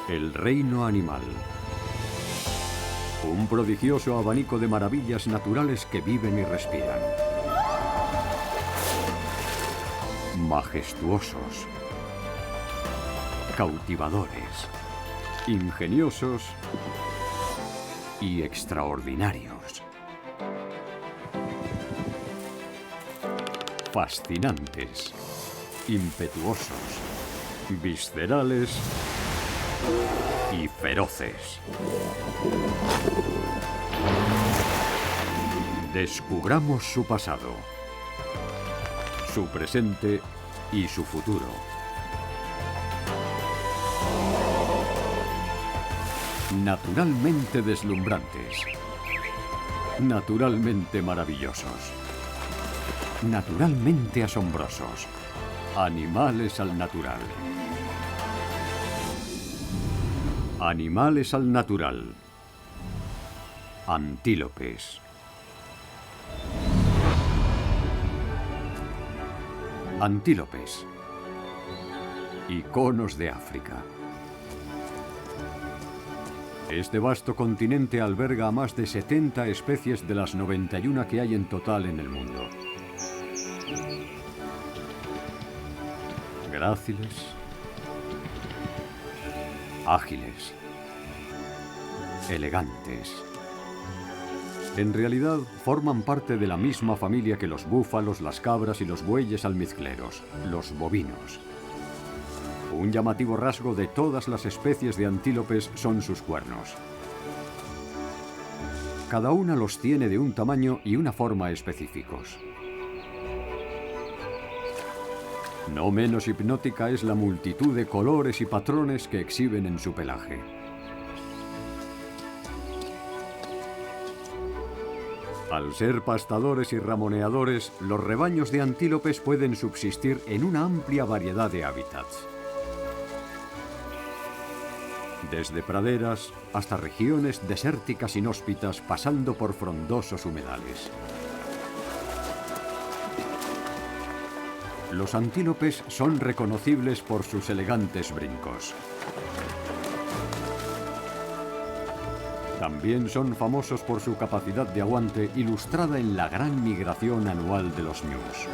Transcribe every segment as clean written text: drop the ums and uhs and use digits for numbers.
El reino animal. Un prodigioso abanico de maravillas naturales que viven y respiran. Majestuosos, cautivadores, ingeniosos y extraordinarios. Fascinantes, impetuosos, viscerales y feroces. Descubramos su pasado, su presente y su futuro. Naturalmente deslumbrantes, naturalmente maravillosos, naturalmente asombrosos. Animales al natural. Animales al natural. Antílopes. Antílopes. Iconos de África. Este vasto continente alberga a más de 70 especies de las 91 que hay en total en el mundo. Gráciles, ágiles, elegantes. En realidad, forman parte de la misma familia que los búfalos, las cabras y los bueyes almizcleros, los bovinos. Un llamativo rasgo de todas las especies de antílopes son sus cuernos. Cada una los tiene de un tamaño y una forma específicos. No menos hipnótica es la multitud de colores y patrones que exhiben en su pelaje. Al ser pastadores y ramoneadores, los rebaños de antílopes pueden subsistir en una amplia variedad de hábitats. Desde praderas hasta regiones desérticas inhóspitas, pasando por frondosos humedales. Los antílopes son reconocibles por sus elegantes brincos. También son famosos por su capacidad de aguante ilustrada en la gran migración anual de los ñus.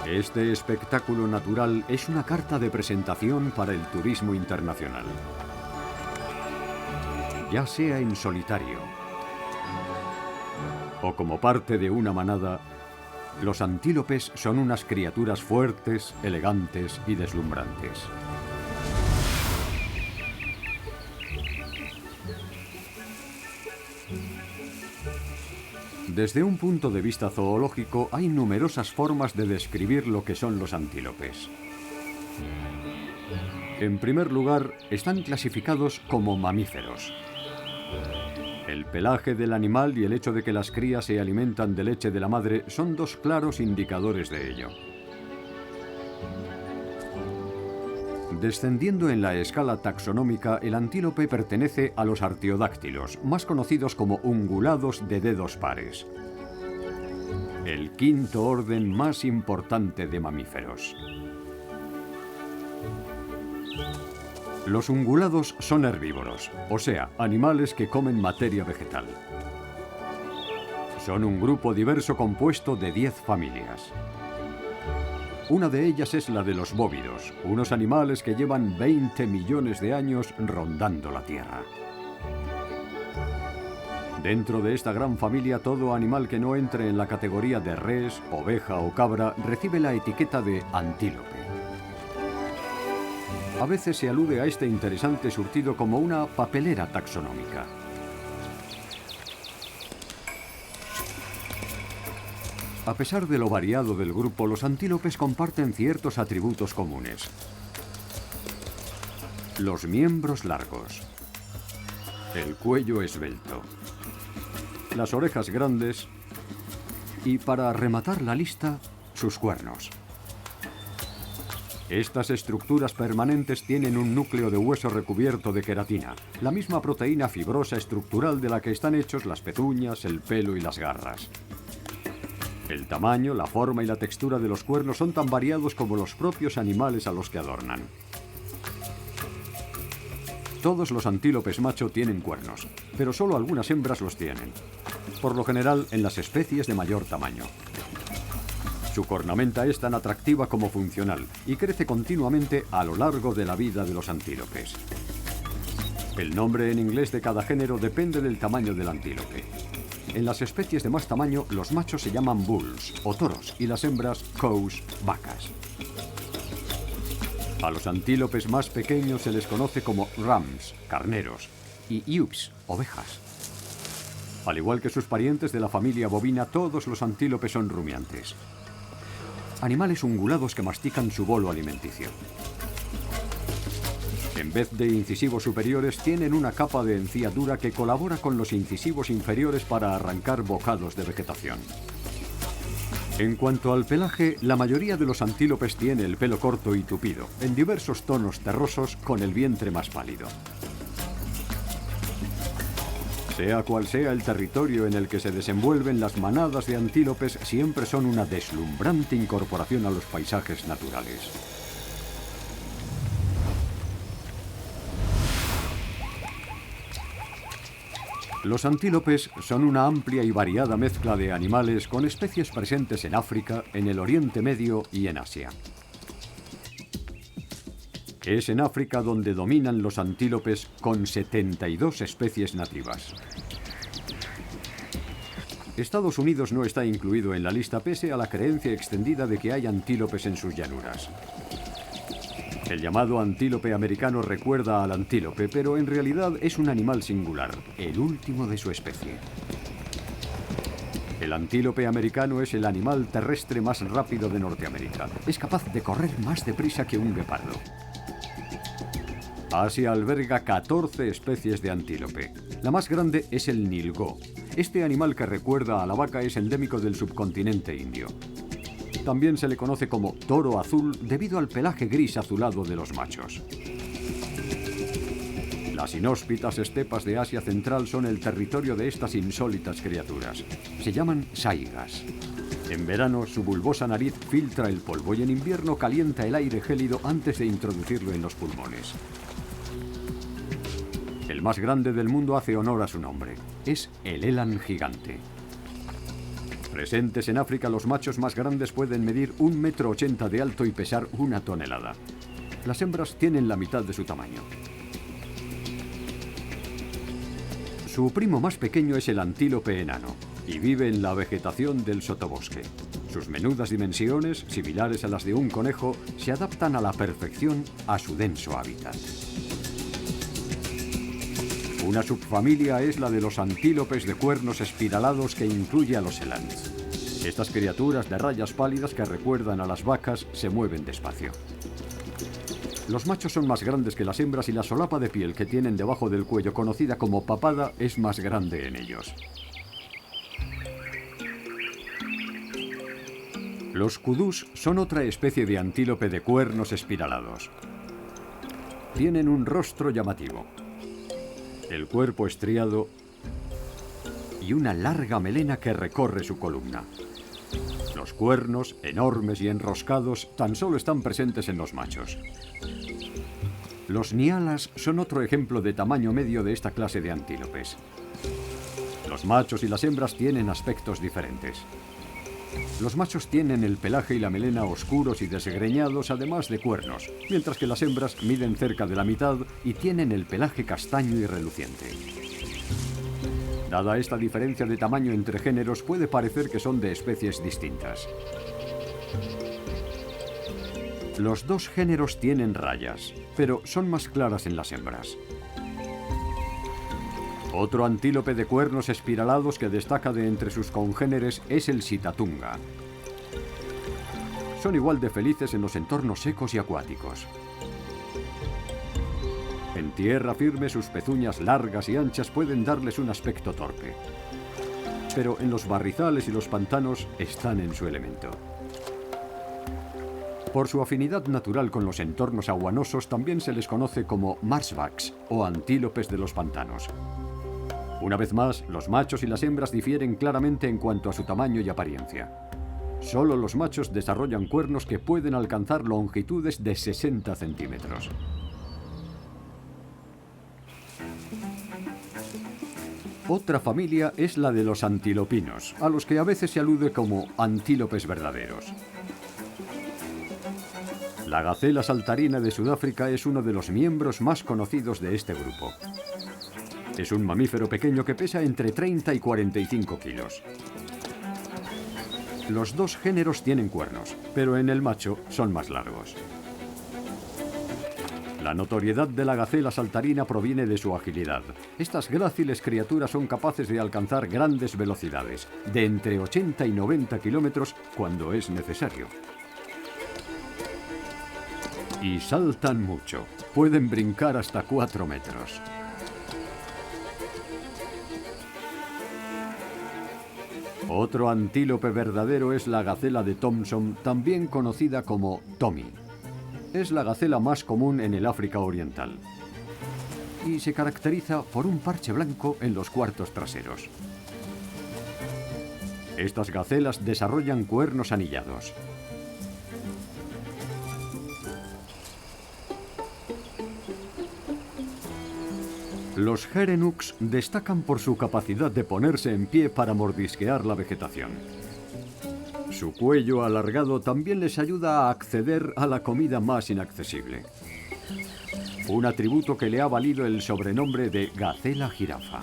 Este espectáculo natural es una carta de presentación para el turismo internacional. Ya sea en solitario o como parte de una manada, los antílopes son unas criaturas fuertes, elegantes y deslumbrantes. Desde un punto de vista zoológico, hay numerosas formas de describir lo que son los antílopes. En primer lugar, están clasificados como mamíferos. El pelaje del animal y el hecho de que las crías se alimentan de leche de la madre son dos claros indicadores de ello. Descendiendo en la escala taxonómica, el antílope pertenece a los artiodáctilos, más conocidos como ungulados de dedos pares. El quinto orden más importante de mamíferos. Los ungulados son herbívoros, o sea, animales que comen materia vegetal. Son un grupo diverso compuesto de 10 familias. Una de ellas es la de los bóvidos, unos animales que llevan 20 millones de años rondando la Tierra. Dentro de esta gran familia, todo animal que no entre en la categoría de res, oveja o cabra recibe la etiqueta de antílope. A veces se alude a este interesante surtido como una papelera taxonómica. A pesar de lo variado del grupo, los antílopes comparten ciertos atributos comunes. Los miembros largos, el cuello esbelto, las orejas grandes y, para rematar la lista, sus cuernos. Estas estructuras permanentes tienen un núcleo de hueso recubierto de queratina, la misma proteína fibrosa estructural de la que están hechos las pezuñas, el pelo y las garras. El tamaño, la forma y la textura de los cuernos son tan variados como los propios animales a los que adornan. Todos los antílopes macho tienen cuernos, pero solo algunas hembras los tienen, por lo general en las especies de mayor tamaño. Su cornamenta es tan atractiva como funcional y crece continuamente a lo largo de la vida de los antílopes. El nombre en inglés de cada género depende del tamaño del antílope. En las especies de más tamaño, los machos se llaman bulls o toros y las hembras cows, vacas. A los antílopes más pequeños se les conoce como rams, carneros, y ewes, ovejas. Al igual que sus parientes de la familia bovina, todos los antílopes son rumiantes. Animales ungulados que mastican su bolo alimenticio. En vez de incisivos superiores, tienen una capa de encía dura que colabora con los incisivos inferiores para arrancar bocados de vegetación. En cuanto al pelaje, la mayoría de los antílopes tiene el pelo corto y tupido, en diversos tonos terrosos con el vientre más pálido. Sea cual sea el territorio en el que se desenvuelven, las manadas de antílopes siempre son una deslumbrante incorporación a los paisajes naturales. Los antílopes son una amplia y variada mezcla de animales con especies presentes en África, en el Oriente Medio y en Asia. Es en África donde dominan los antílopes con 72 especies nativas. Estados Unidos no está incluido en la lista pese a la creencia extendida de que hay antílopes en sus llanuras. El llamado antílope americano recuerda al antílope, pero en realidad es un animal singular, el último de su especie. El antílope americano es el animal terrestre más rápido de Norteamérica. Es capaz de correr más deprisa que un guepardo. Asia alberga 14 especies de antílope. La más grande es el nilgó. Este animal que recuerda a la vaca es endémico del subcontinente indio. También se le conoce como toro azul debido al pelaje gris azulado de los machos. Las inhóspitas estepas de Asia Central son el territorio de estas insólitas criaturas. Se llaman saigas. En verano, su bulbosa nariz filtra el polvo y en invierno calienta el aire gélido antes de introducirlo en los pulmones. El más grande del mundo hace honor a su nombre. Es el eland gigante. Presentes en África, los machos más grandes pueden medir 1,80 m de alto y pesar 1 tonelada. Las hembras tienen la mitad de su tamaño. Su primo más pequeño es el antílope enano y vive en la vegetación del sotobosque. Sus menudas dimensiones, similares a las de un conejo, se adaptan a la perfección a su denso hábitat. Una subfamilia es la de los antílopes de cuernos espiralados que incluye a los elands. Estas criaturas de rayas pálidas que recuerdan a las vacas se mueven despacio. Los machos son más grandes que las hembras y la solapa de piel que tienen debajo del cuello, conocida como papada, es más grande en ellos. Los kudús son otra especie de antílope de cuernos espiralados. Tienen un rostro llamativo, el cuerpo estriado y una larga melena que recorre su columna. Los cuernos, enormes y enroscados, tan solo están presentes en los machos. Los nialas son otro ejemplo de tamaño medio de esta clase de antílopes. Los machos y las hembras tienen aspectos diferentes. Los machos tienen el pelaje y la melena oscuros y desgreñados, además de cuernos, mientras que las hembras miden cerca de la mitad y tienen el pelaje castaño y reluciente. Dada esta diferencia de tamaño entre géneros, puede parecer que son de especies distintas. Los dos géneros tienen rayas, pero son más claras en las hembras. Otro antílope de cuernos espiralados que destaca de entre sus congéneres es el sitatunga. Son igual de felices en los entornos secos y acuáticos. En tierra firme, sus pezuñas largas y anchas pueden darles un aspecto torpe. Pero en los barrizales y los pantanos están en su elemento. Por su afinidad natural con los entornos aguanosos, también se les conoce como marshbacks o antílopes de los pantanos. Una vez más, los machos y las hembras difieren claramente en cuanto a su tamaño y apariencia. Solo los machos desarrollan cuernos que pueden alcanzar longitudes de 60 centímetros. Otra familia es la de los antilopinos, a los que a veces se alude como antílopes verdaderos. La gacela saltarina de Sudáfrica es uno de los miembros más conocidos de este grupo. Es un mamífero pequeño que pesa entre 30 y 45 kilos. Los dos géneros tienen cuernos, pero en el macho son más largos. La notoriedad de la gacela saltarina proviene de su agilidad. Estas gráciles criaturas son capaces de alcanzar grandes velocidades, de entre 80 y 90 kilómetros cuando es necesario. Y saltan mucho. Pueden brincar hasta 4 metros. Otro antílope verdadero es la gacela de Thomson, también conocida como Tommy. Es la gacela más común en el África Oriental y se caracteriza por un parche blanco en los cuartos traseros. Estas gacelas desarrollan cuernos anillados. Los gerenux destacan por su capacidad de ponerse en pie para mordisquear la vegetación. Su cuello alargado también les ayuda a acceder a la comida más inaccesible. Un atributo que le ha valido el sobrenombre de gacela jirafa.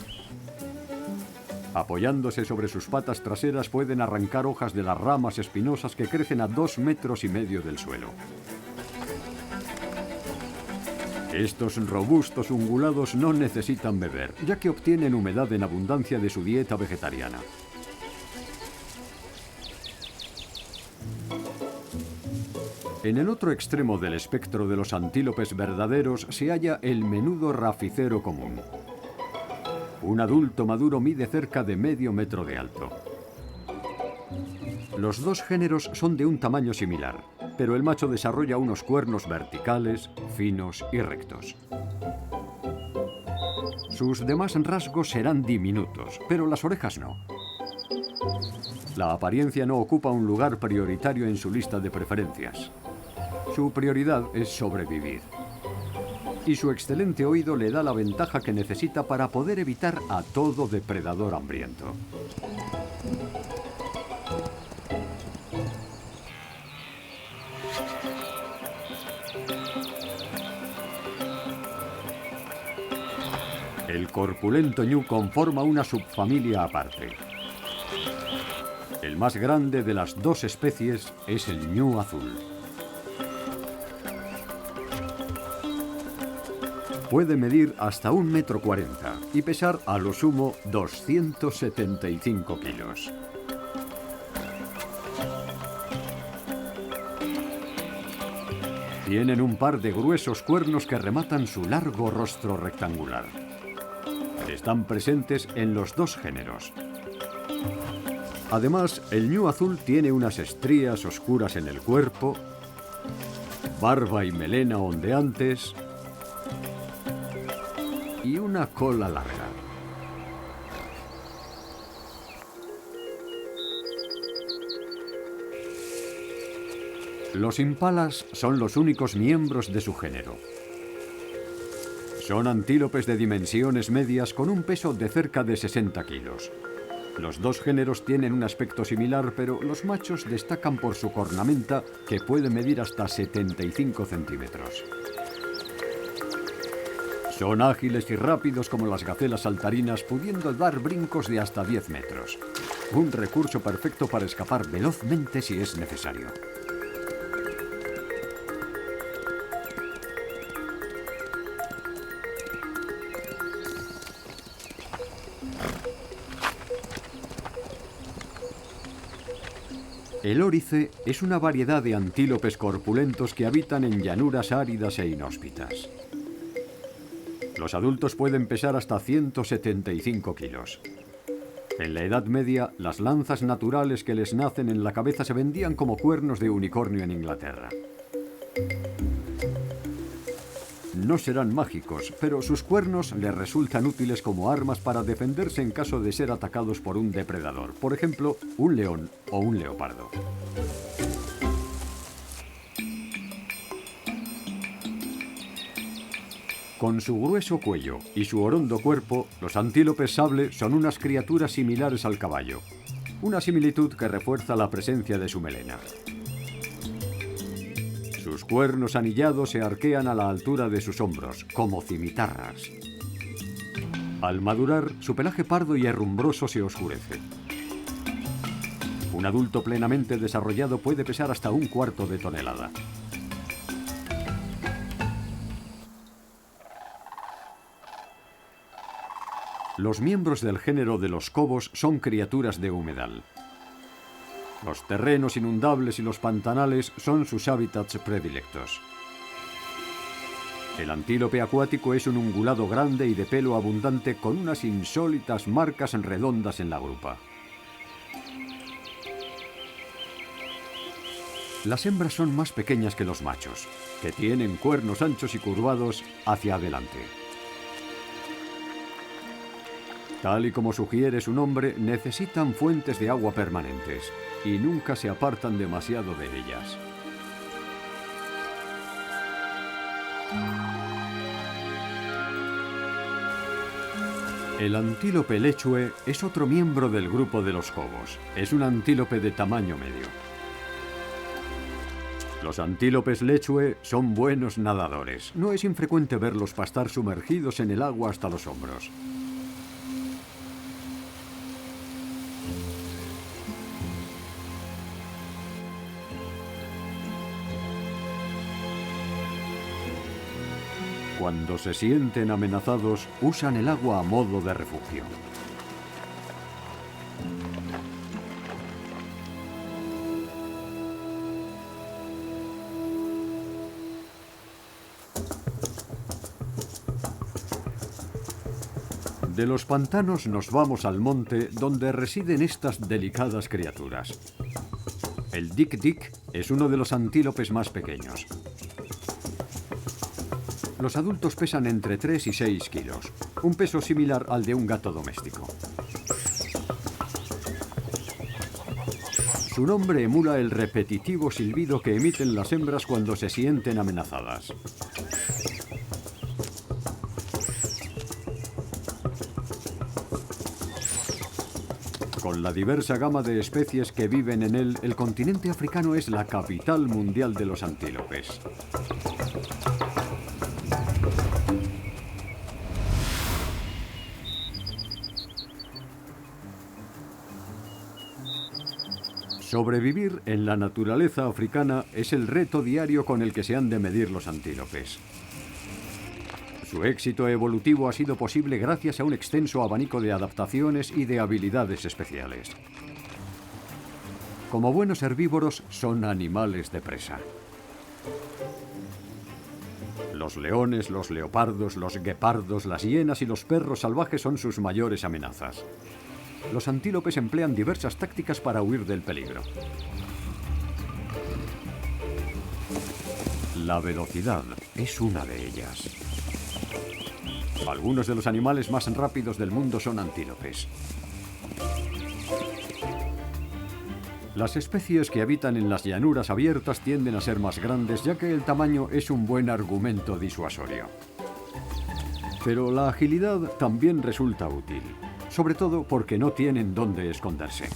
Apoyándose sobre sus patas traseras pueden arrancar hojas de las ramas espinosas que crecen a 2,5 metros del suelo. Estos robustos ungulados no necesitan beber, ya que obtienen humedad en abundancia de su dieta vegetariana. En el otro extremo del espectro de los antílopes verdaderos se halla el menudo raficero común. Un adulto maduro mide cerca de medio metro de alto. Los dos géneros son de un tamaño similar, pero el macho desarrolla unos cuernos verticales, finos y rectos. Sus demás rasgos serán diminutos, pero las orejas no. La apariencia no ocupa un lugar prioritario en su lista de preferencias. Su prioridad es sobrevivir. Y su excelente oído le da la ventaja que necesita para poder evitar a todo depredador hambriento. El corpulento ñu conforma una subfamilia aparte. El más grande de las dos especies es el ñu azul. Puede medir hasta 1,40 m y pesar a lo sumo 275 kilos. Tienen un par de gruesos cuernos que rematan su largo rostro rectangular. Están presentes en los dos géneros. Además, el ñu azul tiene unas estrías oscuras en el cuerpo, barba y melena ondeantes y una cola larga. Los impalas son los únicos miembros de su género. Son antílopes de dimensiones medias con un peso de cerca de 60 kilos. Los dos géneros tienen un aspecto similar, pero los machos destacan por su cornamenta, que puede medir hasta 75 centímetros. Son ágiles y rápidos como las gacelas saltarinas, pudiendo dar brincos de hasta 10 metros. Un recurso perfecto para escapar velozmente si es necesario. El órice es una variedad de antílopes corpulentos que habitan en llanuras áridas e inhóspitas. Los adultos pueden pesar hasta 175 kilos. En la Edad Media, las lanzas naturales que les nacen en la cabeza se vendían como cuernos de unicornio en Inglaterra. No serán mágicos, pero sus cuernos les resultan útiles como armas para defenderse en caso de ser atacados por un depredador, por ejemplo, un león o un leopardo. Con su grueso cuello y su orondo cuerpo, los antílopes sable son unas criaturas similares al caballo, una similitud que refuerza la presencia de su melena. Sus cuernos anillados se arquean a la altura de sus hombros, como cimitarras. Al madurar, su pelaje pardo y herrumbroso se oscurece. Un adulto plenamente desarrollado puede pesar hasta 1/4 de tonelada. Los miembros del género de los cobos son criaturas de humedal. Los terrenos inundables y los pantanales son sus hábitats predilectos. El antílope acuático es un ungulado grande y de pelo abundante con unas insólitas marcas redondas en la grupa. Las hembras son más pequeñas que los machos, que tienen cuernos anchos y curvados hacia adelante. Tal y como sugiere su nombre, necesitan fuentes de agua permanentes y nunca se apartan demasiado de ellas. El antílope lechue es otro miembro del grupo de los cobos. Es un antílope de tamaño medio. Los antílopes lechue son buenos nadadores. No es infrecuente verlos pastar sumergidos en el agua hasta los hombros. Cuando se sienten amenazados, usan el agua a modo de refugio. De los pantanos nos vamos al monte, donde residen estas delicadas criaturas. El dik-dik es uno de los antílopes más pequeños. Los adultos pesan entre 3 y 6 kilos, un peso similar al de un gato doméstico. Su nombre emula el repetitivo silbido que emiten las hembras cuando se sienten amenazadas. Con la diversa gama de especies que viven en él, el continente africano es la capital mundial de los antílopes. Sobrevivir en la naturaleza africana es el reto diario con el que se han de medir los antílopes. Su éxito evolutivo ha sido posible gracias a un extenso abanico de adaptaciones y de habilidades especiales. Como buenos herbívoros, son animales de presa. Los leones, los leopardos, los guepardos, las hienas y los perros salvajes son sus mayores amenazas. Los antílopes emplean diversas tácticas para huir del peligro. La velocidad es una de ellas. Algunos de los animales más rápidos del mundo son antílopes. Las especies que habitan en las llanuras abiertas tienden a ser más grandes, ya que el tamaño es un buen argumento disuasorio. Pero la agilidad también resulta útil, sobre todo porque no tienen dónde esconderse.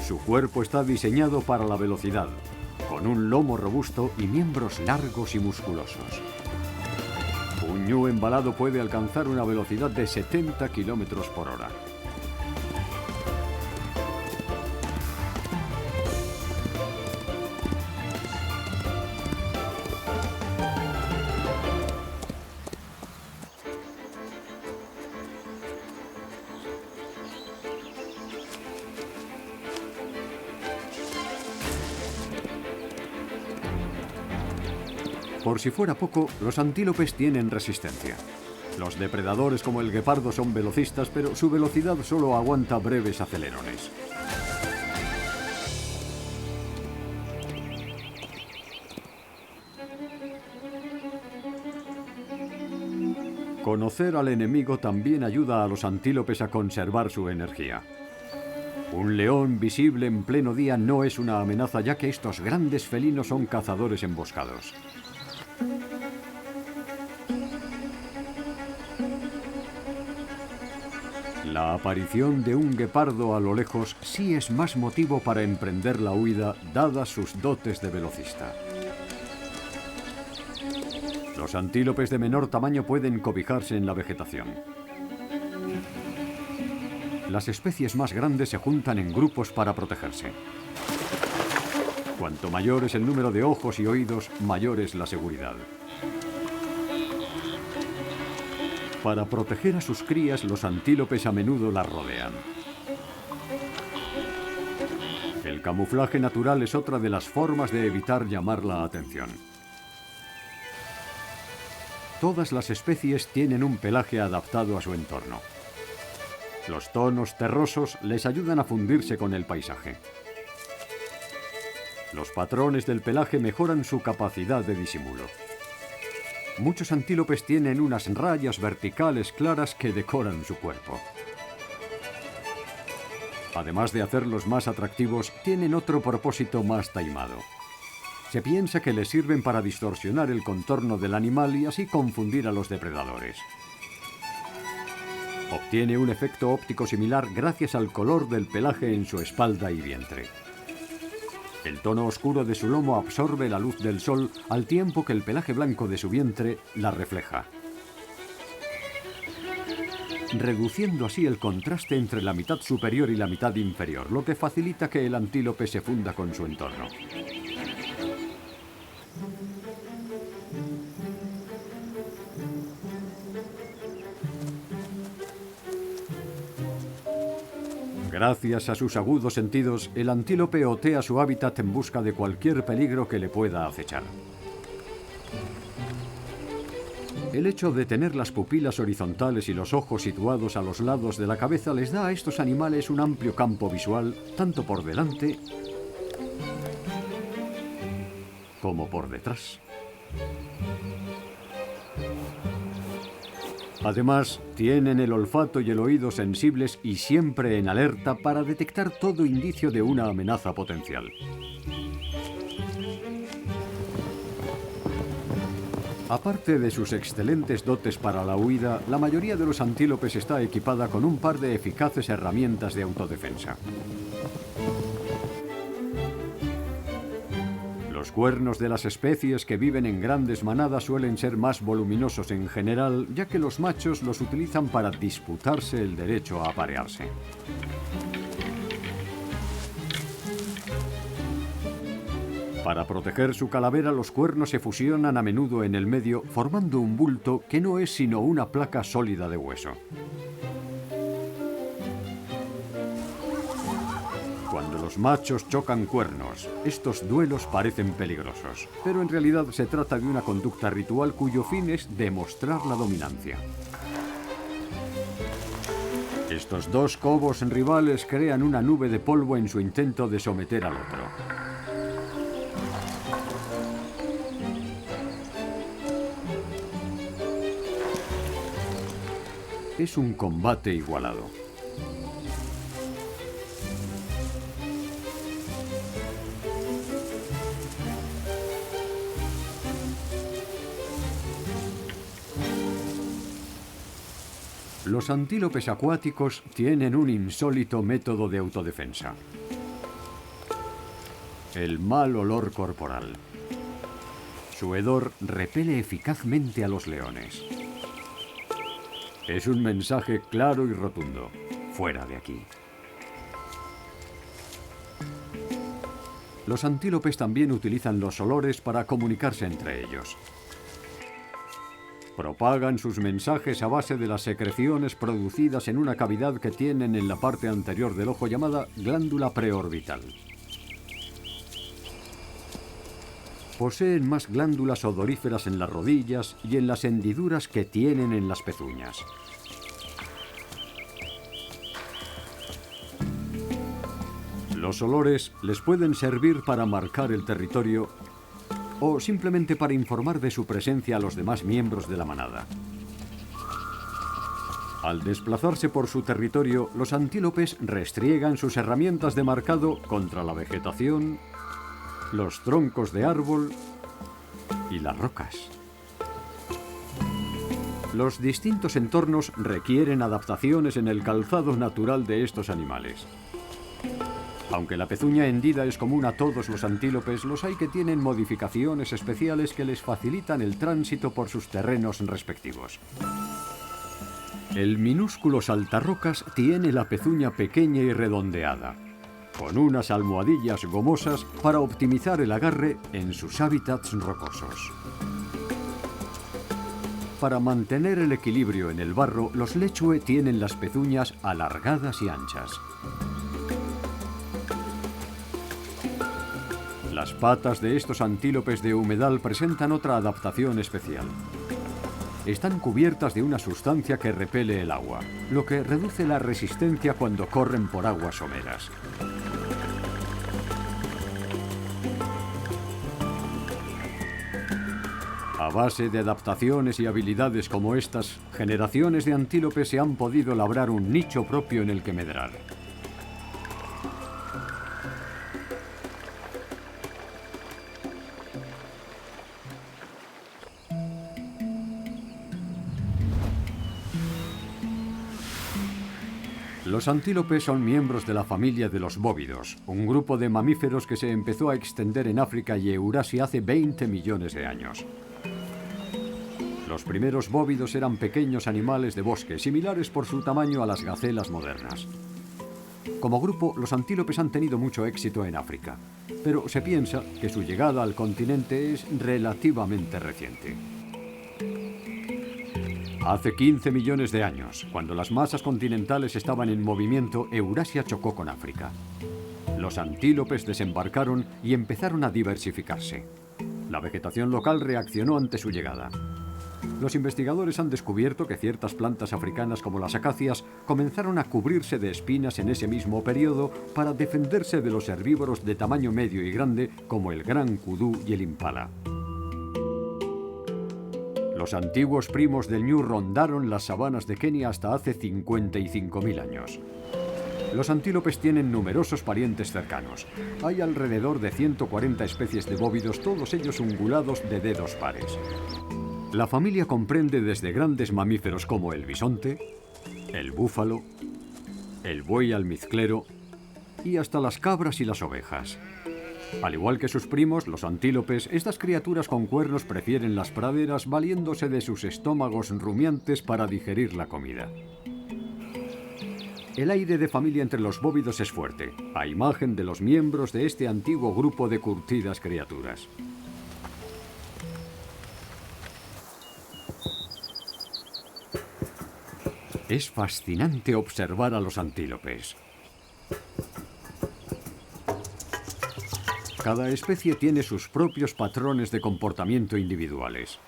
Su cuerpo está diseñado para la velocidad, con un lomo robusto y miembros largos y musculosos. Un ñu embalado puede alcanzar una velocidad de 70 kilómetros por hora. Por si fuera poco, los antílopes tienen resistencia. Los depredadores como el guepardo son velocistas, pero su velocidad solo aguanta breves acelerones. Conocer al enemigo también ayuda a los antílopes a conservar su energía. Un león visible en pleno día no es una amenaza, ya que estos grandes felinos son cazadores emboscados. La aparición de un guepardo a lo lejos sí es más motivo para emprender la huida, dadas sus dotes de velocista. Los antílopes de menor tamaño pueden cobijarse en la vegetación. Las especies más grandes se juntan en grupos para protegerse. Cuanto mayor es el número de ojos y oídos, mayor es la seguridad. Para proteger a sus crías, los antílopes a menudo las rodean. El camuflaje natural es otra de las formas de evitar llamar la atención. Todas las especies tienen un pelaje adaptado a su entorno. Los tonos terrosos les ayudan a fundirse con el paisaje. Los patrones del pelaje mejoran su capacidad de disimulo. Muchos antílopes tienen unas rayas verticales claras que decoran su cuerpo. Además de hacerlos más atractivos, tienen otro propósito más taimado. Se piensa que les sirven para distorsionar el contorno del animal y así confundir a los depredadores. Obtiene un efecto óptico similar gracias al color del pelaje en su espalda y vientre. El tono oscuro de su lomo absorbe la luz del sol al tiempo que el pelaje blanco de su vientre la refleja, reduciendo así el contraste entre la mitad superior y la mitad inferior, lo que facilita que el antílope se funda con su entorno. Gracias a sus agudos sentidos, el antílope otea su hábitat en busca de cualquier peligro que le pueda acechar. El hecho de tener las pupilas horizontales y los ojos situados a los lados de la cabeza les da a estos animales un amplio campo visual, tanto por delante como por detrás. Además, tienen el olfato y el oído sensibles y siempre en alerta para detectar todo indicio de una amenaza potencial. Aparte de sus excelentes dotes para la huida, la mayoría de los antílopes está equipada con un par de eficaces herramientas de autodefensa. Los cuernos de las especies que viven en grandes manadas suelen ser más voluminosos en general, ya que los machos los utilizan para disputarse el derecho a aparearse. Para proteger su calavera, los cuernos se fusionan a menudo en el medio, formando un bulto que no es sino una placa sólida de hueso. Cuando los machos chocan cuernos, estos duelos parecen peligrosos, pero en realidad se trata de una conducta ritual cuyo fin es demostrar la dominancia. Estos dos cobos rivales crean una nube de polvo en su intento de someter al otro. Es un combate igualado. Los antílopes acuáticos tienen un insólito método de autodefensa: el mal olor corporal. Su hedor repele eficazmente a los leones. Es un mensaje claro y rotundo: fuera de aquí. Los antílopes también utilizan los olores para comunicarse entre ellos. Propagan sus mensajes a base de las secreciones producidas en una cavidad que tienen en la parte anterior del ojo llamada glándula preorbital. Poseen más glándulas odoríferas en las rodillas y en las hendiduras que tienen en las pezuñas. Los olores les pueden servir para marcar el territorio o simplemente para informar de su presencia a los demás miembros de la manada. Al desplazarse por su territorio, los antílopes restriegan sus herramientas de marcado contra la vegetación, los troncos de árbol y las rocas. Los distintos entornos requieren adaptaciones en el calzado natural de estos animales. Aunque la pezuña hendida es común a todos los antílopes, los hay que tienen modificaciones especiales que les facilitan el tránsito por sus terrenos respectivos. El minúsculo saltarrocas tiene la pezuña pequeña y redondeada, con unas almohadillas gomosas para optimizar el agarre en sus hábitats rocosos. Para mantener el equilibrio en el barro, los lechue tienen las pezuñas alargadas y anchas. Las patas de estos antílopes de humedal presentan otra adaptación especial. Están cubiertas de una sustancia que repele el agua, lo que reduce la resistencia cuando corren por aguas someras. A base de adaptaciones y habilidades como estas, generaciones de antílopes se han podido labrar un nicho propio en el que medrar. Los antílopes son miembros de la familia de los bóvidos, un grupo de mamíferos que se empezó a extender en África y Eurasia hace 20 millones de años. Los primeros bóvidos eran pequeños animales de bosque, similares por su tamaño a las gacelas modernas. Como grupo, los antílopes han tenido mucho éxito en África, pero se piensa que su llegada al continente es relativamente reciente. Hace 15 millones de años, cuando las masas continentales estaban en movimiento, Eurasia chocó con África. Los antílopes desembarcaron y empezaron a diversificarse. La vegetación local reaccionó ante su llegada. Los investigadores han descubierto que ciertas plantas africanas como las acacias comenzaron a cubrirse de espinas en ese mismo periodo para defenderse de los herbívoros de tamaño medio y grande como el gran kudú y el impala. Los antiguos primos del ñu rondaron las sabanas de Kenia hasta hace 55.000 años. Los antílopes tienen numerosos parientes cercanos. Hay alrededor de 140 especies de bóvidos, todos ellos ungulados de dedos pares. La familia comprende desde grandes mamíferos como el bisonte, el búfalo, el buey almizclero y hasta las cabras y las ovejas. Al igual que sus primos, los antílopes, estas criaturas con cuernos prefieren las praderas valiéndose de sus estómagos rumiantes para digerir la comida. El aire de familia entre los bóvidos es fuerte, a imagen de los miembros de este antiguo grupo de curtidas criaturas. Es fascinante observar a los antílopes. Cada especie tiene sus propios patrones de comportamiento individuales.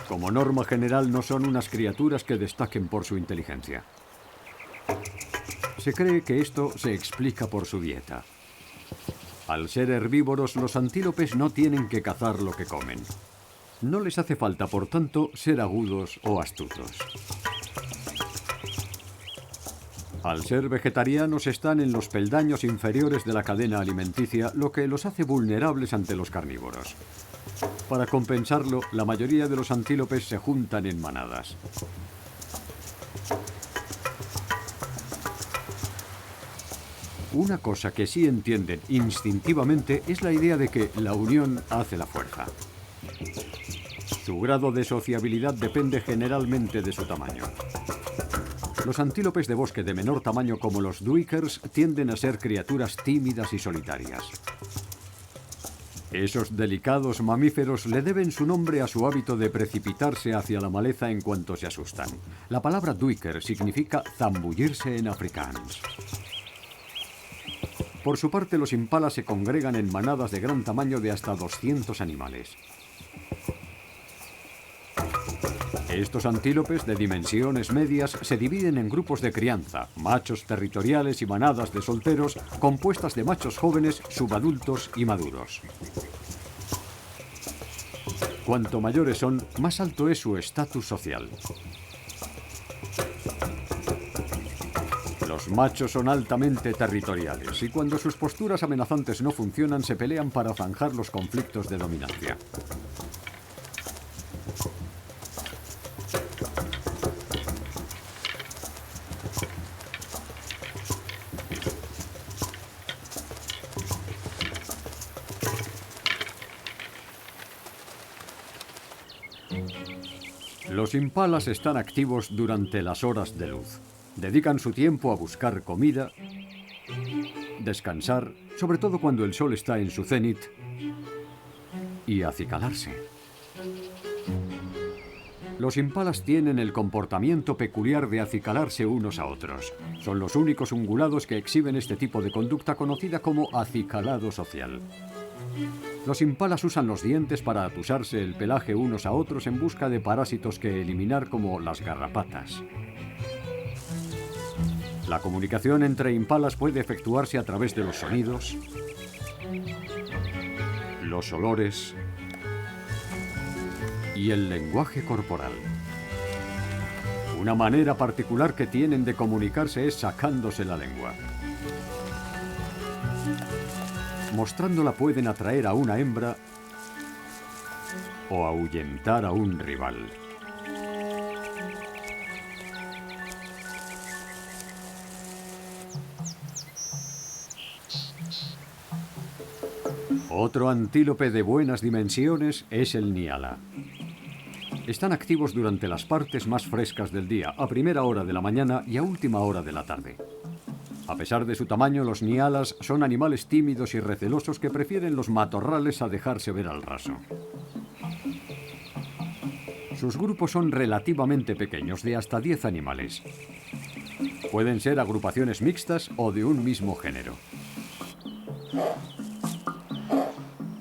Como norma general, no son unas criaturas que destaquen por su inteligencia. Se cree que esto se explica por su dieta. Al ser herbívoros, los antílopes no tienen que cazar lo que comen. No les hace falta, por tanto, ser agudos o astutos. Al ser vegetarianos están en los peldaños inferiores de la cadena alimenticia, lo que los hace vulnerables ante los carnívoros. Para compensarlo, la mayoría de los antílopes se juntan en manadas. Una cosa que sí entienden instintivamente es la idea de que la unión hace la fuerza. Su grado de sociabilidad depende generalmente de su tamaño. Los antílopes de bosque de menor tamaño como los duikers tienden a ser criaturas tímidas y solitarias. Esos delicados mamíferos le deben su nombre a su hábito de precipitarse hacia la maleza en cuanto se asustan. La palabra duiker significa zambullirse en afrikaans. Por su parte, los impalas se congregan en manadas de gran tamaño de hasta 200 animales. Estos antílopes de dimensiones medias se dividen en grupos de crianza, machos territoriales y manadas de solteros compuestas de machos jóvenes, subadultos y maduros. Cuanto mayores son, más alto es su estatus social. Los machos son altamente territoriales y cuando sus posturas amenazantes no funcionan, se pelean para zanjar los conflictos de dominancia. Los impalas están activos durante las horas de luz. Dedican su tiempo a buscar comida, descansar, sobre todo cuando el sol está en su cenit, y acicalarse. Los impalas tienen el comportamiento peculiar de acicalarse unos a otros. Son los únicos ungulados que exhiben este tipo de conducta conocida como acicalado social. Los impalas usan los dientes para atusarse el pelaje unos a otros en busca de parásitos que eliminar, como las garrapatas. La comunicación entre impalas puede efectuarse a través de los sonidos, los olores y el lenguaje corporal. Una manera particular que tienen de comunicarse es sacándose la lengua. Mostrándola pueden atraer a una hembra o ahuyentar a un rival. Otro antílope de buenas dimensiones es el niala. Están activos durante las partes más frescas del día, a primera hora de la mañana y a última hora de la tarde. A pesar de su tamaño, los nialas son animales tímidos y recelosos que prefieren los matorrales a dejarse ver al raso. Sus grupos son relativamente pequeños, de hasta 10 animales. Pueden ser agrupaciones mixtas o de un mismo género.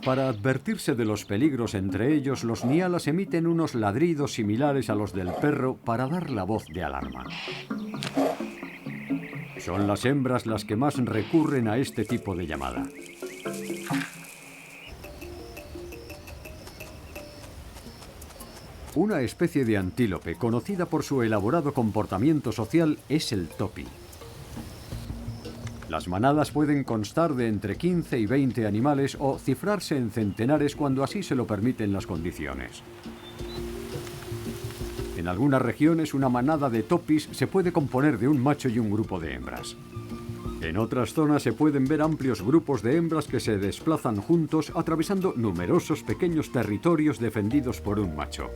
Para advertirse de los peligros entre ellos, los nialas emiten unos ladridos similares a los del perro para dar la voz de alarma. Son las hembras las que más recurren a este tipo de llamada. Una especie de antílope conocida por su elaborado comportamiento social es el topi. Las manadas pueden constar de entre 15 y 20 animales o cifrarse en centenares cuando así se lo permiten las condiciones. En algunas regiones, una manada de topis se puede componer de un macho y un grupo de hembras. En otras zonas se pueden ver amplios grupos de hembras que se desplazan juntos, atravesando numerosos pequeños territorios defendidos por un macho.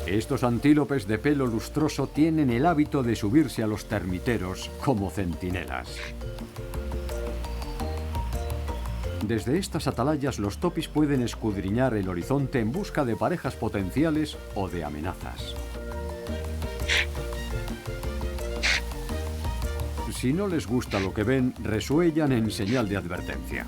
Estos antílopes de pelo lustroso tienen el hábito de subirse a los termiteros como centinelas. Desde estas atalayas, los topis pueden escudriñar el horizonte en busca de parejas potenciales o de amenazas. Si no les gusta lo que ven, resuellan en señal de advertencia.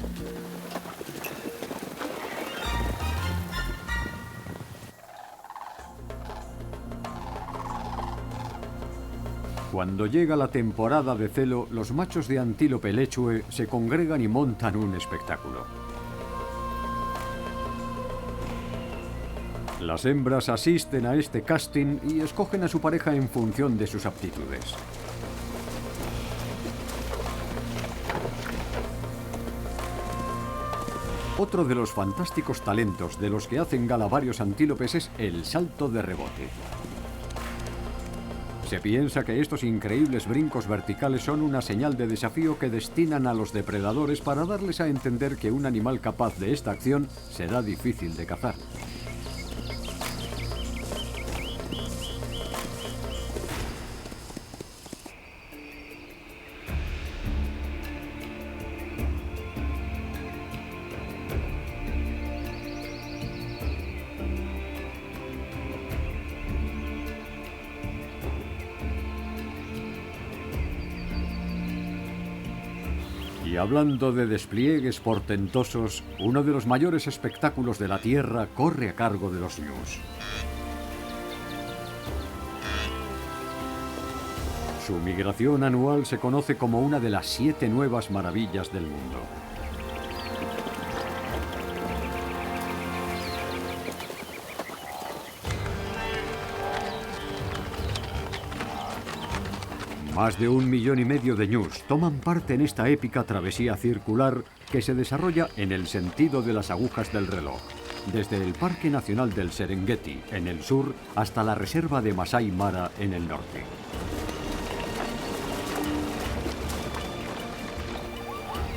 Cuando llega la temporada de celo, los machos de antílope lechue se congregan y montan un espectáculo. Las hembras asisten a este casting y escogen a su pareja en función de sus aptitudes. Otro de los fantásticos talentos de los que hacen gala varios antílopes es el salto de rebote. Se piensa que estos increíbles brincos verticales son una señal de desafío que destinan a los depredadores para darles a entender que un animal capaz de esta acción será difícil de cazar. Y hablando de despliegues portentosos, uno de los mayores espectáculos de la Tierra corre a cargo de los ñus. Su migración anual se conoce como una de las 7 nuevas maravillas del mundo. Más de 1,5 millones de ñus toman parte en esta épica travesía circular que se desarrolla en el sentido de las agujas del reloj, desde el Parque Nacional del Serengeti, en el sur, hasta la reserva de Masai Mara, en el norte.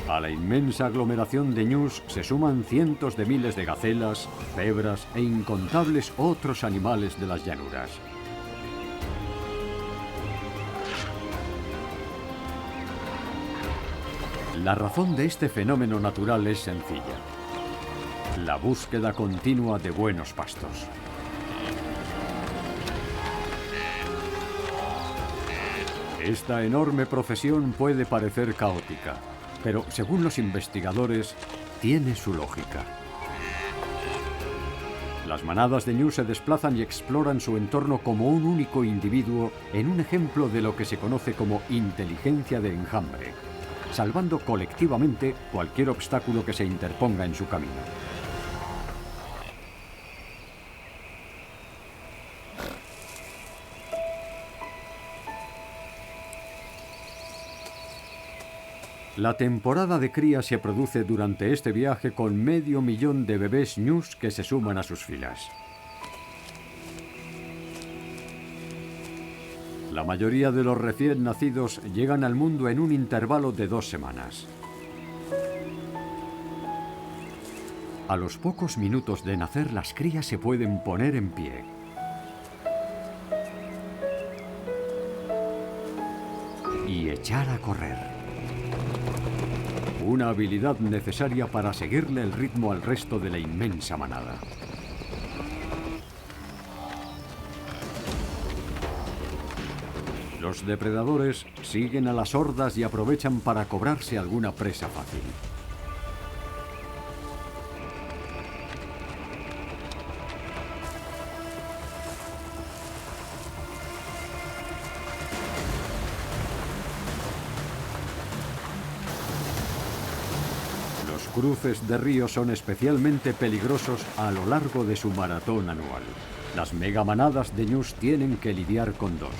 A la inmensa aglomeración de ñus se suman cientos de miles de gacelas, cebras e incontables otros animales de las llanuras. La razón de este fenómeno natural es sencilla: la búsqueda continua de buenos pastos. Esta enorme procesión puede parecer caótica, pero según los investigadores, tiene su lógica. Las manadas de ñus se desplazan y exploran su entorno como un único individuo en un ejemplo de lo que se conoce como inteligencia de enjambre, salvando colectivamente cualquier obstáculo que se interponga en su camino. La temporada de cría se produce durante este viaje con 500.000 de bebés ñus que se suman a sus filas. La mayoría de los recién nacidos llegan al mundo en un intervalo de 2 semanas. A los pocos minutos de nacer, las crías se pueden poner en pie. Y echar a correr. Una habilidad necesaria para seguirle el ritmo al resto de la inmensa manada. Los depredadores siguen a las hordas y aprovechan para cobrarse alguna presa fácil. Los cruces de ríos son especialmente peligrosos a lo largo de su maratón anual. Las megamanadas de ñus tienen que lidiar con 2.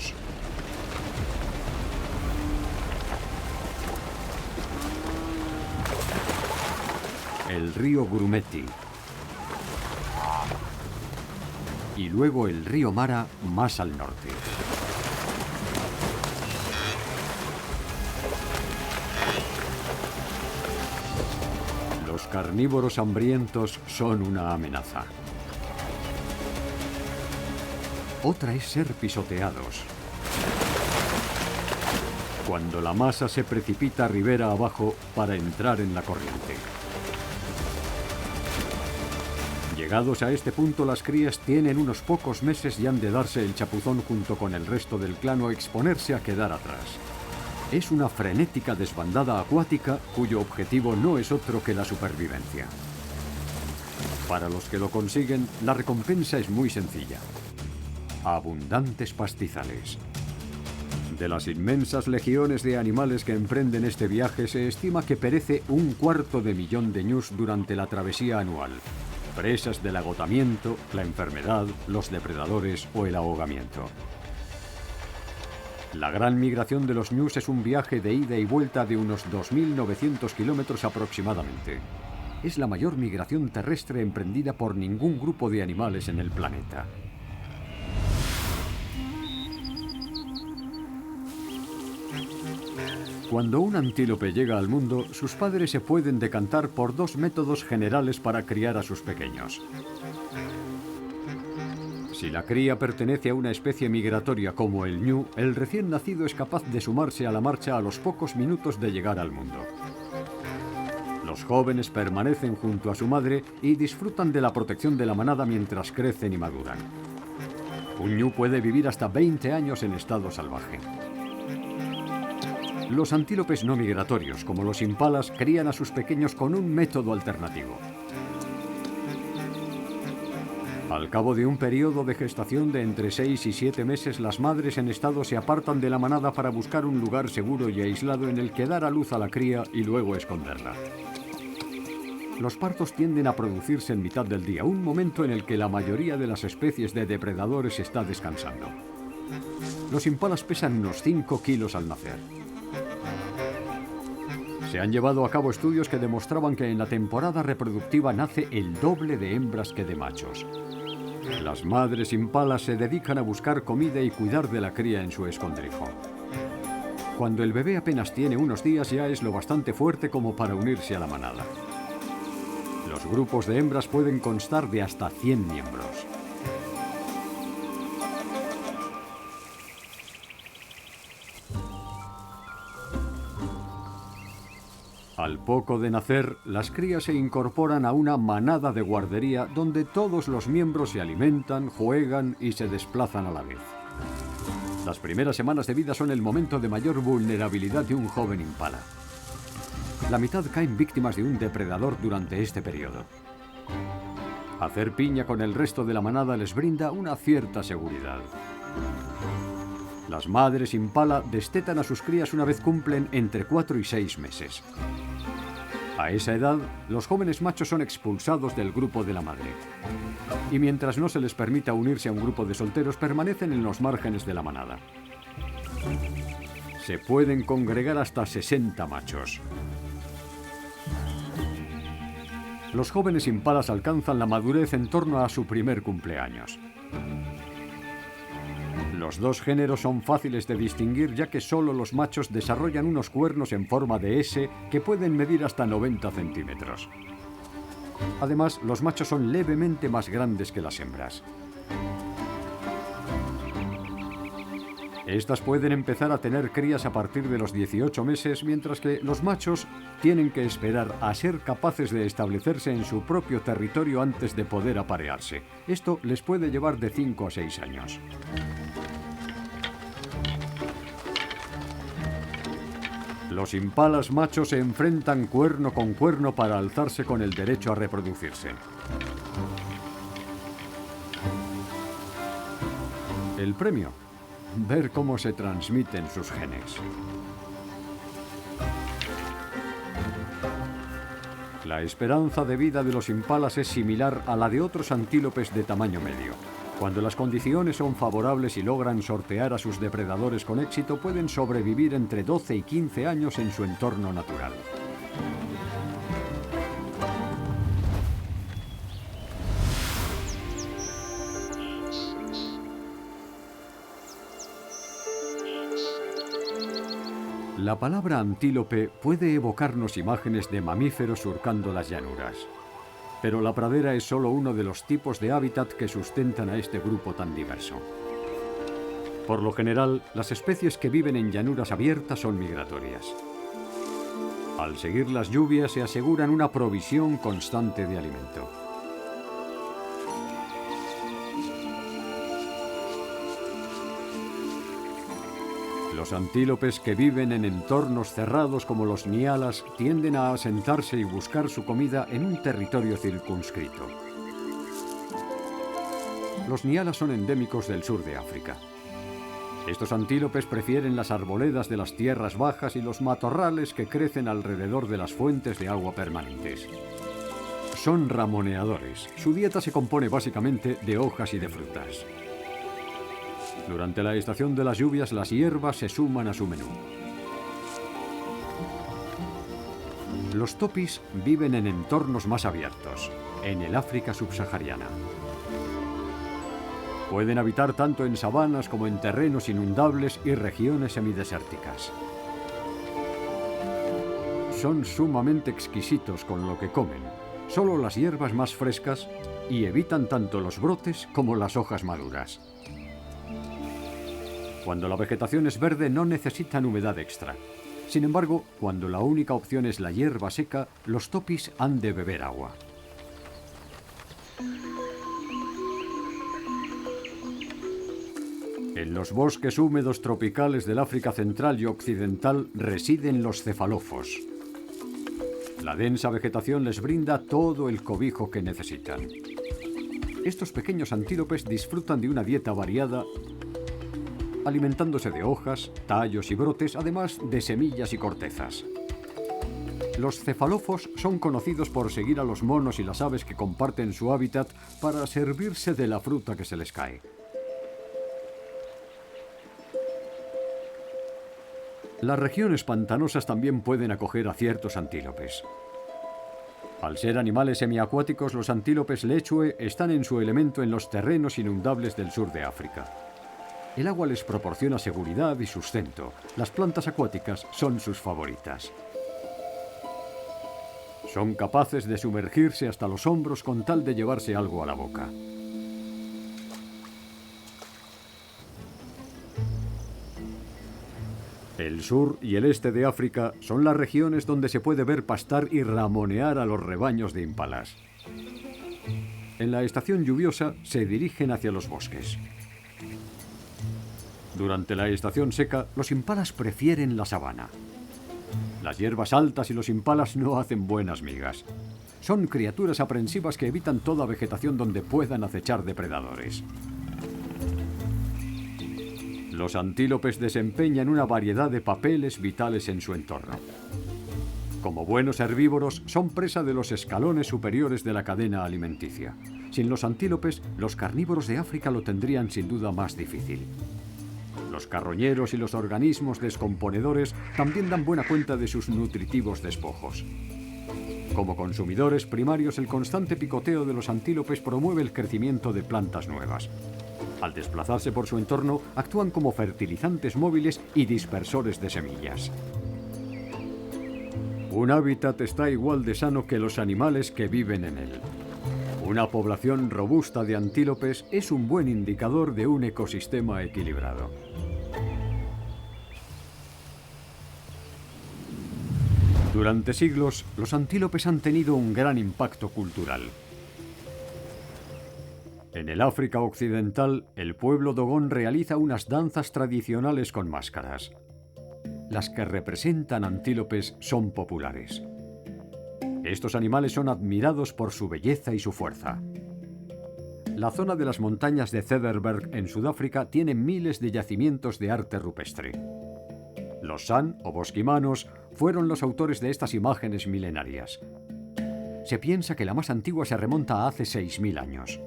El río Grumeti y luego el río Mara más al norte. Los carnívoros hambrientos son una amenaza. Otra es ser pisoteados. Cuando la masa se precipita ribera abajo para entrar en la corriente. Llegados a este punto, las crías tienen unos pocos meses y han de darse el chapuzón junto con el resto del clan o exponerse a quedar atrás. Es una frenética desbandada acuática cuyo objetivo no es otro que la supervivencia. Para los que lo consiguen, la recompensa es muy sencilla: abundantes pastizales. De las inmensas legiones de animales que emprenden este viaje, se estima que perece 250.000 de ñus durante la travesía anual, presas del agotamiento, la enfermedad, los depredadores o el ahogamiento. La gran migración de los ñus es un viaje de ida y vuelta de unos 2.900 kilómetros aproximadamente. Es la mayor migración terrestre emprendida por ningún grupo de animales en el planeta. Cuando un antílope llega al mundo, sus padres se pueden decantar por 2 métodos generales para criar a sus pequeños. Si la cría pertenece a una especie migratoria como el ñu, el recién nacido es capaz de sumarse a la marcha a los pocos minutos de llegar al mundo. Los jóvenes permanecen junto a su madre y disfrutan de la protección de la manada mientras crecen y maduran. Un ñu puede vivir hasta 20 años en estado salvaje. Los antílopes no migratorios, como los impalas, crían a sus pequeños con un método alternativo. Al cabo de un periodo de gestación de entre 6 y 7 meses, las madres en estado se apartan de la manada para buscar un lugar seguro y aislado en el que dar a luz a la cría y luego esconderla. Los partos tienden a producirse en mitad del día, un momento en el que la mayoría de las especies de depredadores está descansando. Los impalas pesan unos 5 kilos al nacer. Se han llevado a cabo estudios que demostraban que en la temporada reproductiva nace el doble de hembras que de machos. Las madres impalas se dedican a buscar comida y cuidar de la cría en su escondrijo. Cuando el bebé apenas tiene unos días ya es lo bastante fuerte como para unirse a la manada. Los grupos de hembras pueden constar de hasta 100 miembros. Al poco de nacer, las crías se incorporan a una manada de guardería donde todos los miembros se alimentan, juegan y se desplazan a la vez. Las primeras semanas de vida son el momento de mayor vulnerabilidad de un joven impala. La mitad caen víctimas de un depredador durante este periodo. Hacer piña con el resto de la manada les brinda una cierta seguridad. Las madres impala destetan a sus crías una vez cumplen entre 4 y 6 meses. A esa edad, los jóvenes machos son expulsados del grupo de la madre. Y mientras no se les permita unirse a un grupo de solteros, permanecen en los márgenes de la manada. Se pueden congregar hasta 60 machos. Los jóvenes impalas alcanzan la madurez en torno a su primer cumpleaños. Los dos géneros son fáciles de distinguir ya que solo los machos desarrollan unos cuernos en forma de S que pueden medir hasta 90 centímetros. Además, los machos son levemente más grandes que las hembras. Estas pueden empezar a tener crías a partir de los 18 meses, mientras que los machos tienen que esperar a ser capaces de establecerse en su propio territorio antes de poder aparearse. Esto les puede llevar de 5 a 6 años. Los impalas machos se enfrentan cuerno con cuerno para alzarse con el derecho a reproducirse. El premio: ver cómo se transmiten sus genes. La esperanza de vida de los impalas es similar a la de otros antílopes de tamaño medio. Cuando las condiciones son favorables y logran sortear a sus depredadores con éxito, pueden sobrevivir entre 12 y 15 años en su entorno natural. La palabra antílope puede evocarnos imágenes de mamíferos surcando las llanuras. Pero la pradera es solo uno de los tipos de hábitat que sustentan a este grupo tan diverso. Por lo general, las especies que viven en llanuras abiertas son migratorias. Al seguir las lluvias se aseguran una provisión constante de alimento. Los antílopes que viven en entornos cerrados como los nialas tienden a asentarse y buscar su comida en un territorio circunscrito. Los nialas son endémicos del sur de África. Estos antílopes prefieren las arboledas de las tierras bajas y los matorrales que crecen alrededor de las fuentes de agua permanentes. Son ramoneadores. Su dieta se compone básicamente de hojas y de frutas. Durante la estación de las lluvias, las hierbas se suman a su menú. Los topis viven en entornos más abiertos, en el África subsahariana. Pueden habitar tanto en sabanas como en terrenos inundables y regiones semidesérticas. Son sumamente exquisitos con lo que comen, solo las hierbas más frescas, y evitan tanto los brotes como las hojas maduras. Cuando la vegetación es verde no necesitan humedad extra. Sin embargo, cuando la única opción es la hierba seca, los topis han de beber agua. En los bosques húmedos tropicales del África central y occidental residen los cefalófos. La densa vegetación les brinda todo el cobijo que necesitan. Estos pequeños antílopes disfrutan de una dieta variada, alimentándose de hojas, tallos y brotes, además de semillas y cortezas. Los cefalófos son conocidos por seguir a los monos y las aves que comparten su hábitat para servirse de la fruta que se les cae. Las regiones pantanosas también pueden acoger a ciertos antílopes. Al ser animales semiacuáticos, los antílopes lechue están en su elemento en los terrenos inundables del sur de África. El agua les proporciona seguridad y sustento. Las plantas acuáticas son sus favoritas. Son capaces de sumergirse hasta los hombros con tal de llevarse algo a la boca. El sur y el este de África son las regiones donde se puede ver pastar y ramonear a los rebaños de impalas. En la estación lluviosa se dirigen hacia los bosques. Durante la estación seca, los impalas prefieren la sabana. Las hierbas altas y los impalas no hacen buenas migas. Son criaturas aprensivas que evitan toda vegetación donde puedan acechar depredadores. Los antílopes desempeñan una variedad de papeles vitales en su entorno. Como buenos herbívoros, son presa de los escalones superiores de la cadena alimenticia. Sin los antílopes, los carnívoros de África lo tendrían sin duda más difícil. Los carroñeros y los organismos descomponedores también dan buena cuenta de sus nutritivos despojos. Como consumidores primarios, el constante picoteo de los antílopes promueve el crecimiento de plantas nuevas. Al desplazarse por su entorno, actúan como fertilizantes móviles y dispersores de semillas. Un hábitat está igual de sano que los animales que viven en él. Una población robusta de antílopes es un buen indicador de un ecosistema equilibrado. Durante siglos, los antílopes han tenido un gran impacto cultural. En el África occidental, el pueblo dogón realiza unas danzas tradicionales con máscaras. Las que representan antílopes son populares. Estos animales son admirados por su belleza y su fuerza. La zona de las montañas de Cederberg en Sudáfrica tiene miles de yacimientos de arte rupestre. Los San o bosquimanos fueron los autores de estas imágenes milenarias. Se piensa que la más antigua se remonta a hace 6.000 años.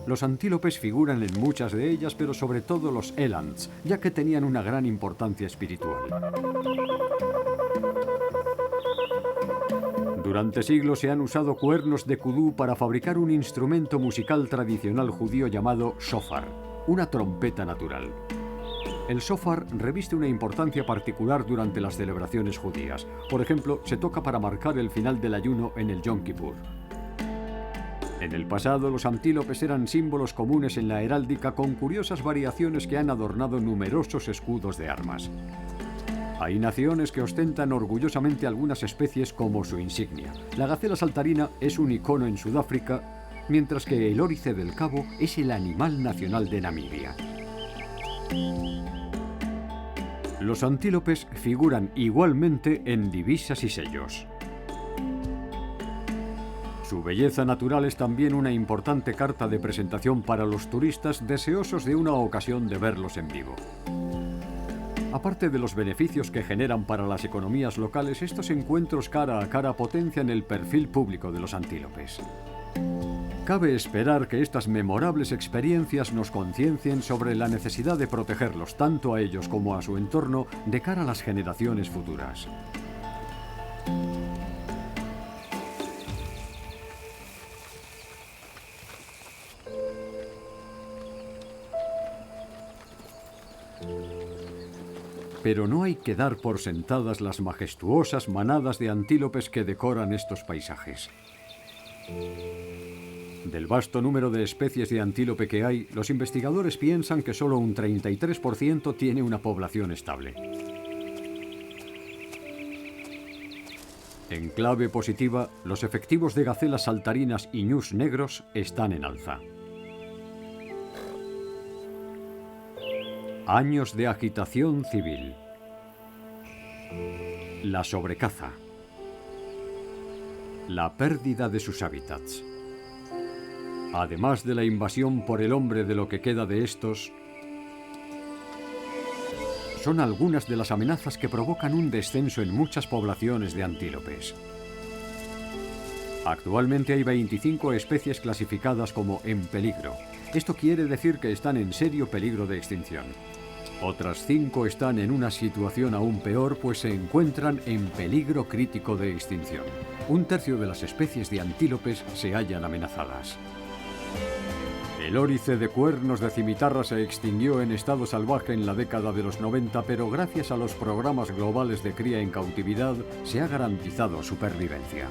Los antílopes figuran en muchas de ellas, pero sobre todo los elands, ya que tenían una gran importancia espiritual. Durante siglos se han usado cuernos de kudú para fabricar un instrumento musical tradicional judío llamado shofar, una trompeta natural. El shofar reviste una importancia particular durante las celebraciones judías. Por ejemplo, se toca para marcar el final del ayuno en el Yom Kippur. En el pasado, los antílopes eran símbolos comunes en la heráldica con curiosas variaciones que han adornado numerosos escudos de armas. Hay naciones que ostentan orgullosamente algunas especies como su insignia. La gacela saltarina es un icono en Sudáfrica, mientras que el órice del Cabo es el animal nacional de Namibia. Los antílopes figuran igualmente en divisas y sellos. Su belleza natural es también una importante carta de presentación para los turistas deseosos de una ocasión de verlos en vivo. Aparte de los beneficios que generan para las economías locales, estos encuentros cara a cara potencian el perfil público de los antílopes. Cabe esperar que estas memorables experiencias nos conciencien sobre la necesidad de protegerlos tanto a ellos como a su entorno de cara a las generaciones futuras. Pero no hay que dar por sentadas las majestuosas manadas de antílopes que decoran estos paisajes. Del vasto número de especies de antílope que hay, los investigadores piensan que solo un 33% tiene una población estable. En clave positiva, los efectivos de gacelas saltarinas y ñus negros están en alza. Años de agitación civil. La sobrecaza. La pérdida de sus hábitats. Además de la invasión por el hombre de lo que queda de estos, son algunas de las amenazas que provocan un descenso en muchas poblaciones de antílopes. Actualmente hay 25 especies clasificadas como en peligro. Esto quiere decir que están en serio peligro de extinción. Otras 5 están en una situación aún peor, pues se encuentran en peligro crítico de extinción. Un tercio de las especies de antílopes se hallan amenazadas. El órice de cuernos de cimitarra se extinguió en estado salvaje en la década de los 90, pero gracias a los programas globales de cría en cautividad se ha garantizado su supervivencia.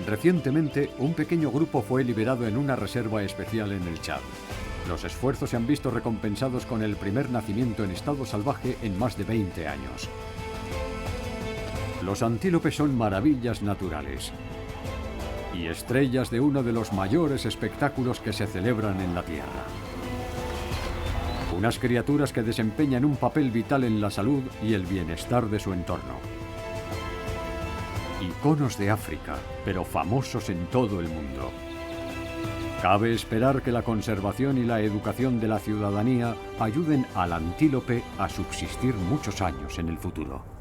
Recientemente, un pequeño grupo fue liberado en una reserva especial en el Chad. Los esfuerzos se han visto recompensados con el primer nacimiento en estado salvaje en más de 20 años. Los antílopes son maravillas naturales y estrellas de uno de los mayores espectáculos que se celebran en la Tierra. Unas criaturas que desempeñan un papel vital en la salud y el bienestar de su entorno. Iconos de África, pero famosos en todo el mundo. Cabe esperar que la conservación y la educación de la ciudadanía ayuden al antílope a subsistir muchos años en el futuro.